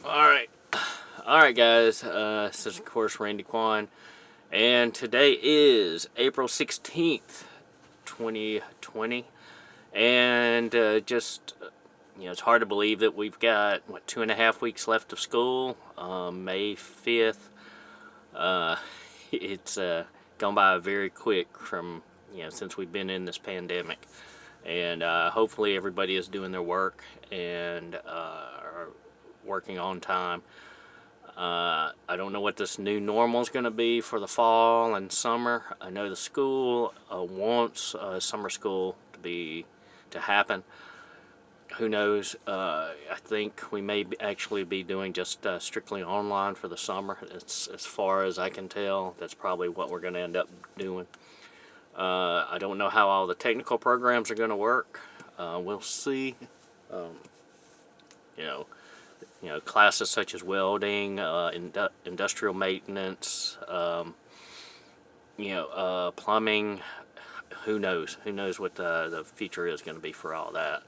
Alright. Alright, guys. This is, of course, Randy Kwan. And today is April 16th, 2020. And it's hard to believe that we've got, 2.5 weeks left of school. May 5th. It's gone by very quick since we've been in this pandemic. And hopefully everybody is doing their work and are working on time. I don't know what this new normal is going to be for the fall and summer. I know the school wants summer school to happen. Who knows? I think we may actually be doing just strictly online for the summer. It's, as far as I can tell, that's probably what we're going to end up doing. I don't know how all the technical programs are going to work. We'll see. Classes such as welding, industrial maintenance, plumbing. Who knows? Who knows what the future is going to be for all that?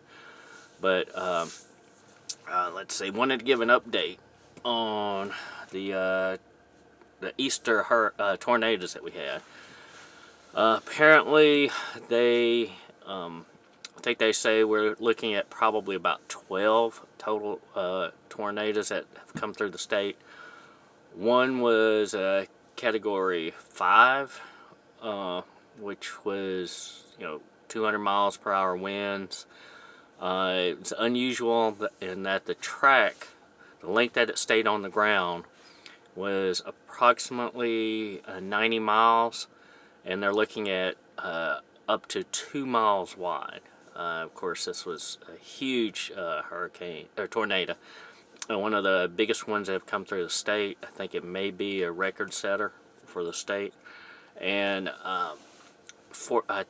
But let's see. Wanted to give an update on the Easter tornadoes that we had. Apparently, I think they say we're looking at probably about 12 total tornadoes that have come through the state. One was Category 5, which was 200 miles per hour winds. It's unusual in that the length that it stayed on the ground was approximately 90 miles, and they're looking at up to 2 miles wide. Of course, this was a huge hurricane or tornado, and one of the biggest ones that have come through the state. I think it may be a record setter for the state, and I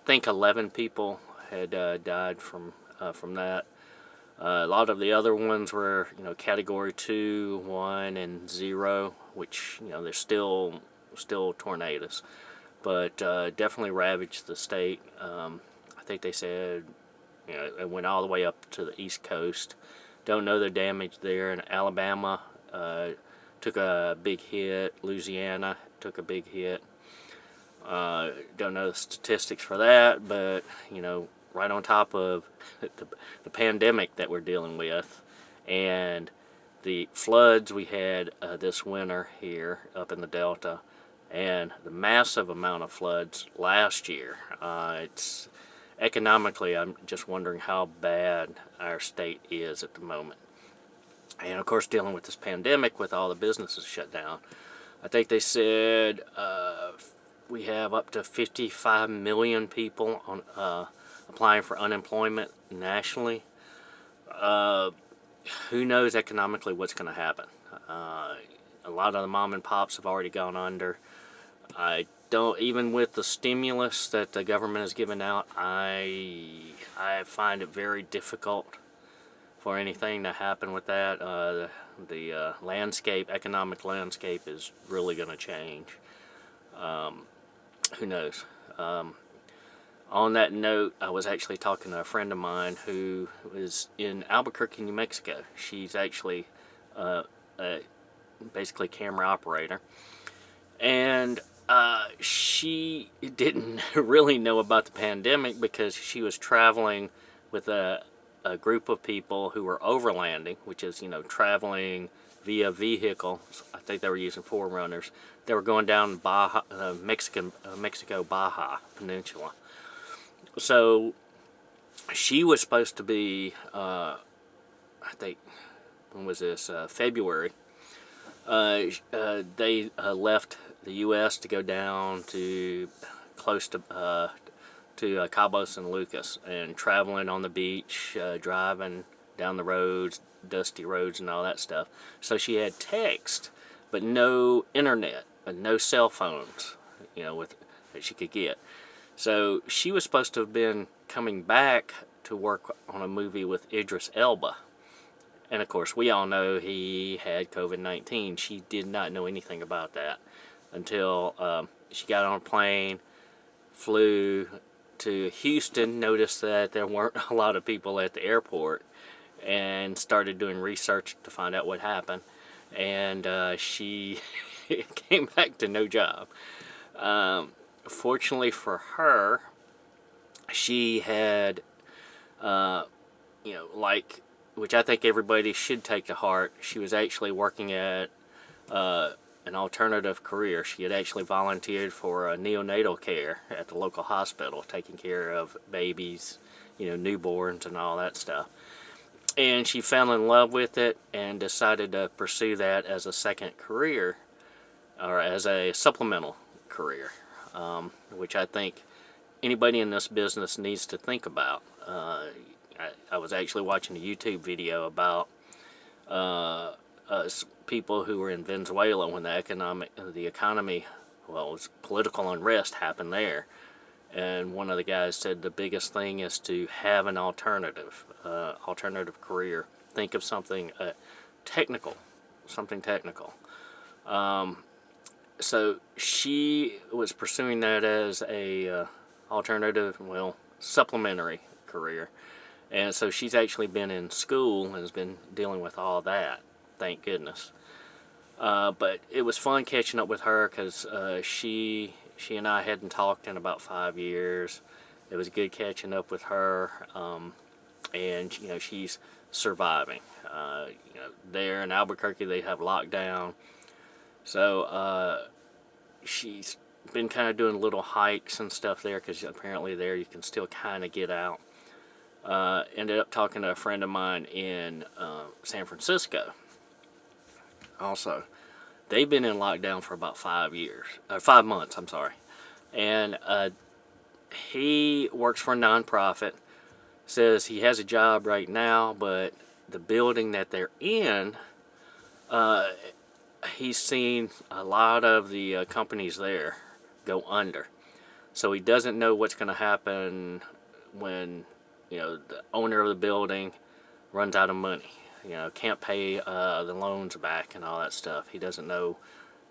think 11 people had died from that. A lot of the other ones were Category 2, 1, and 0, which they're still tornadoes, but definitely ravaged the state. I think they said it went all the way up to the East Coast. Don't know the damage there. In Alabama took a big hit. Louisiana took a big hit. Don't know the statistics for that, but right on top of the pandemic that we're dealing with and the floods we had this winter here up in the Delta, and the massive amount of floods last year. It's economically, I'm just wondering how bad our state is at the moment. And of course, dealing with this pandemic with all the businesses shut down. I think they said we have up to 55 million people on applying for unemployment nationally. Who knows economically what's going to happen? A lot of the mom and pops have already gone under. I don't, even with the stimulus that the government has given out, I find it very difficult for anything to happen with that. The economic landscape is really going to change. Who knows? On that note, I was actually talking to a friend of mine who is in Albuquerque, New Mexico. She's actually basically camera operator, and she didn't really know about the pandemic because she was traveling with a group of people who were overlanding, which is traveling via vehicles. I think they were using forerunners. They were going down Baja, Mexico Baja Peninsula. So she was supposed to be, I think, when was this? February. They left the U.S. to go down to close to Cabo San Lucas, and traveling on the beach, driving down the roads, dusty roads and all that stuff. So she had text, but no internet, and no cell phones, that she could get. So she was supposed to have been coming back to work on a movie with Idris Elba. And of course, we all know he had COVID-19. She did not know anything about that until she got on a plane, flew to Houston, noticed that there weren't a lot of people at the airport, and started doing research to find out what happened. and she came back to no job. Fortunately for her, she had, like, which I think everybody should take to heart, she was actually working at an alternative career. She had actually volunteered for neonatal care at the local hospital, taking care of babies, newborns and all that stuff. And she fell in love with it and decided to pursue that as a second career, or as a supplemental career, which I think anybody in this business needs to think about. I was actually watching a YouTube video about people who were in Venezuela when the economy, well, it was political unrest happened there. And one of the guys said the biggest thing is to have an alternative career. Think of something technical, something technical. So she was pursuing that as a alternative, well, supplementary career. And so she's actually been in school and has been dealing with all that, thank goodness. But it was fun catching up with her because she and I hadn't talked in about 5 years. It was good catching up with her, and she's surviving. There in Albuquerque they have lockdown, so she's been kind of doing little hikes and stuff there because apparently there you can still kind of get out. Ended up talking to a friend of mine in San Francisco. Also, they've been in lockdown for about 5 months. I'm sorry, and he works for a nonprofit. Says he has a job right now, but the building that they're in, he's seen a lot of the companies there go under. So he doesn't know what's going to happen when the owner of the building runs out of money. Can't pay the loans back and all that stuff. He doesn't know,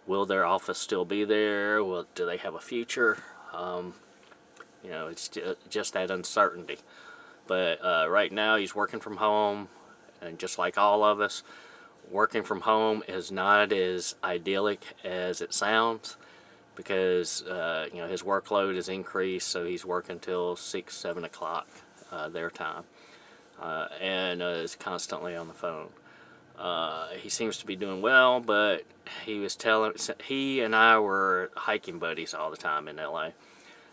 will their office still be there? Do they have a future? It's just that uncertainty. But right now he's working from home, and just like all of us, working from home is not as idyllic as it sounds, because his workload is increased, so he's working till 6-7 o'clock their time, and is constantly on the phone. He seems to be doing well, but he and I were hiking buddies all the time in LA.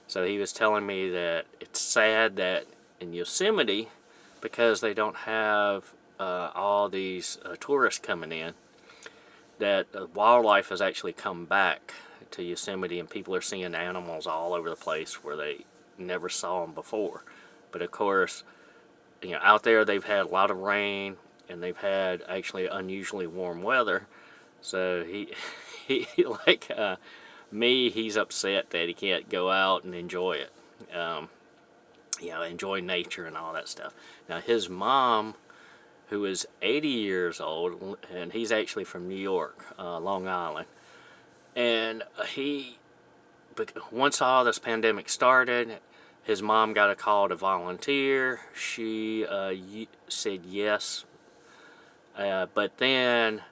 So he was telling me that it's sad that in Yosemite, because they don't have all these tourists coming in, that wildlife has actually come back to Yosemite, and people are seeing animals all over the place where they never saw them before. But of course, out there they've had a lot of rain, and they've had actually unusually warm weather. So he like me, he's upset that he can't go out and enjoy it. Enjoy nature and all that stuff. Now his mom, who is 80 years old, and he's actually from New York, Long Island, and once all this pandemic started, his mom got a call to volunteer. She said yes, but then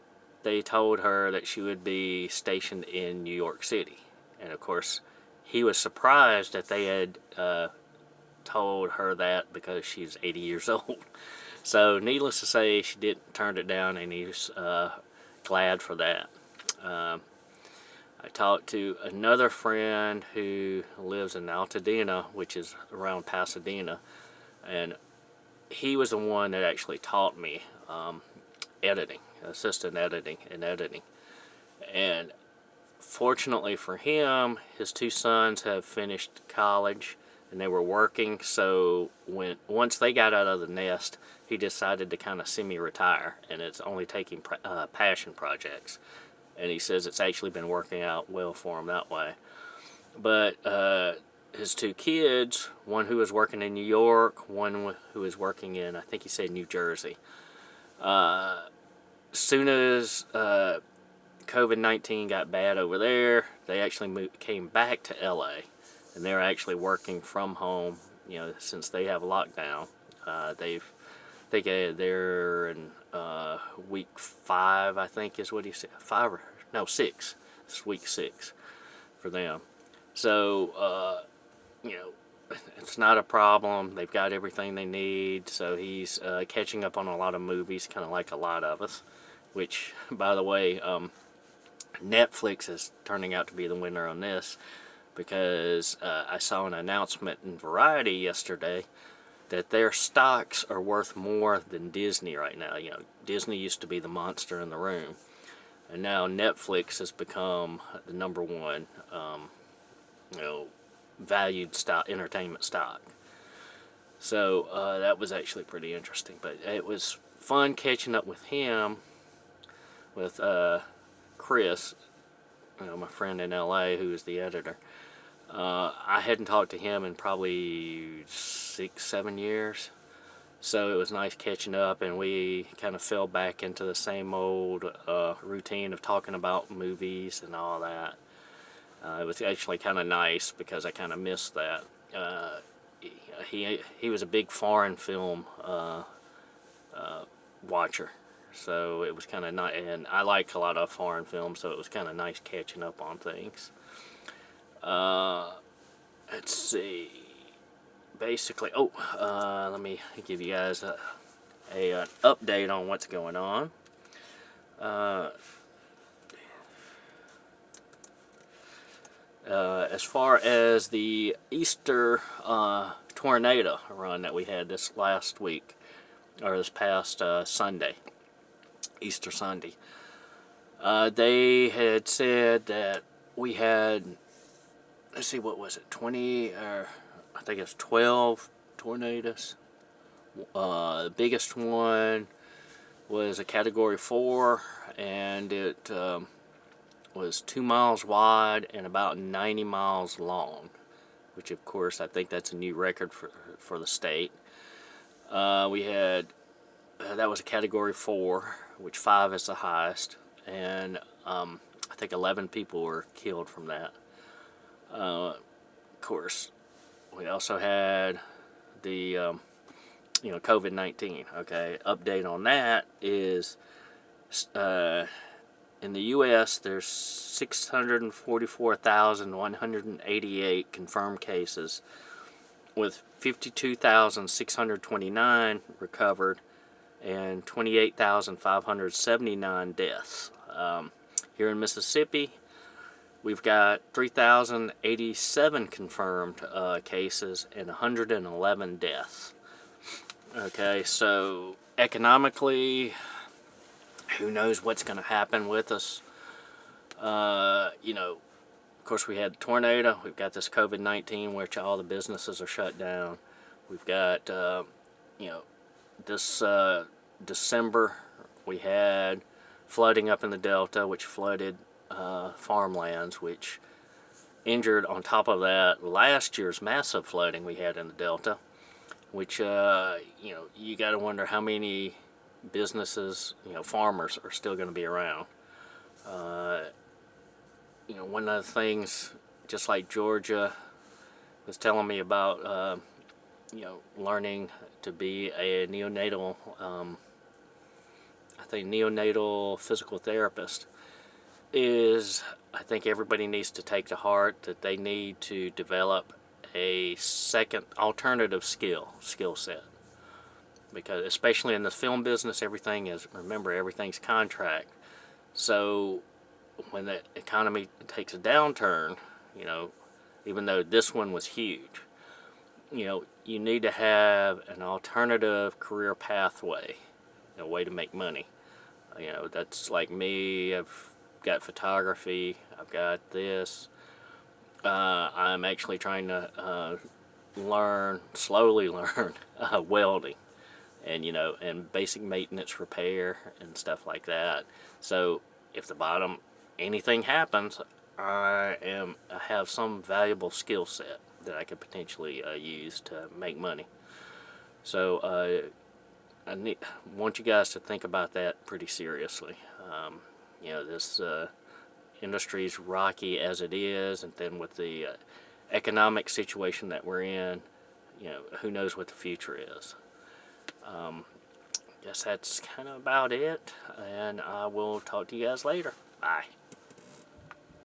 they told her that she would be stationed in New York City. And of course, he was surprised that they had told her that, because she's 80 years old. So needless to say, she didn't turn it down, and he was glad for that. I talked to another friend who lives in Altadena, which is around Pasadena, and he was the one that actually taught me editing, assistant editing and editing. And fortunately for him, his two sons have finished college and they were working, so once they got out of the nest, he decided to kind of semi-retire, and it's only taking passion projects. And he says it's actually been working out well for him that way. But his two kids, one who was working in New York, one who was working in, I think he said, New Jersey. Soon as COVID-19 got bad over there, they actually came back to LA, and they're actually working from home. Since they have lockdown, they're in week 5, I think is what he said. 5 or no 6. It's week 6 for them. So you know, it's not a problem. They've got everything they need. So he's catching up on a lot of movies, kind of like a lot of us. Which, by the way, Netflix is turning out to be the winner on this, because I saw an announcement in Variety yesterday that their stocks are worth more than Disney right now. You know, Disney used to be the monster in the room, and now Netflix has become the #1, you know, valued stock, entertainment stock. So that was actually pretty interesting. But it was fun catching up with him, with Chris, you know, my friend in LA, who is the editor. I hadn't talked to him in probably 6-7 years, so it was nice catching up, and we kind of fell back into the same old routine of talking about movies and all that. It was actually kind of nice because I kind of missed that. He was a big foreign film watcher, so it was kind of nice, and I like a lot of foreign films, so it was kind of nice catching up on things. Let's see. Basically, let me give you guys an update on what's going on. As far as the Easter tornado run that we had this last week, or this past Sunday, Easter Sunday, they had said that we had, let's see, what was it, 20, or I think it's 12 tornadoes. The biggest one was a Category 4, and it was 2 miles wide and about 90 miles long, which of course I think that's a new record for the state. We had, that was a Category 4, which 5 is the highest, and I think 11 people were killed from that. Of course, we also had the COVID-19. Okay, update on that is in the U.S. there's 644,188 confirmed cases, with 52,629 recovered and 28,579 deaths. Here in Mississippi, we've got 3,087 confirmed cases and 111 deaths. Okay, so economically, who knows what's going to happen with us? You know, of course, we had the tornado. We've got this COVID-19, which all the businesses are shut down. We've got, you know, this December, we had flooding up in the Delta, which flooded farmlands, which injured, on top of that, last year's massive flooding we had in the Delta, which, you know, you got to wonder how many businesses, you know, farmers are still going to be around. You know, one of the things, just like Georgia was telling me about, you know, learning to be a neonatal, I think neonatal physical therapist, is I think everybody needs to take to heart that they need to develop a second alternative skill set, because especially in the film business, everything is, remember, everything's contract. So when the economy takes a downturn, you know, even though this one was huge, you know, you need to have an alternative career pathway, a way to make money. You know, that's like me. I've got photography, I've got this. I'm actually trying to slowly learn welding, and, you know, and basic maintenance repair and stuff like that. So if the bottom, anything happens, I have some valuable skill set that I could potentially use to make money. So I want you guys to think about that pretty seriously. You know, this industry's rocky as it is, and then with the economic situation that we're in, you know, who knows what the future is. guess that's kind of about it, and I will talk to you guys later. Bye.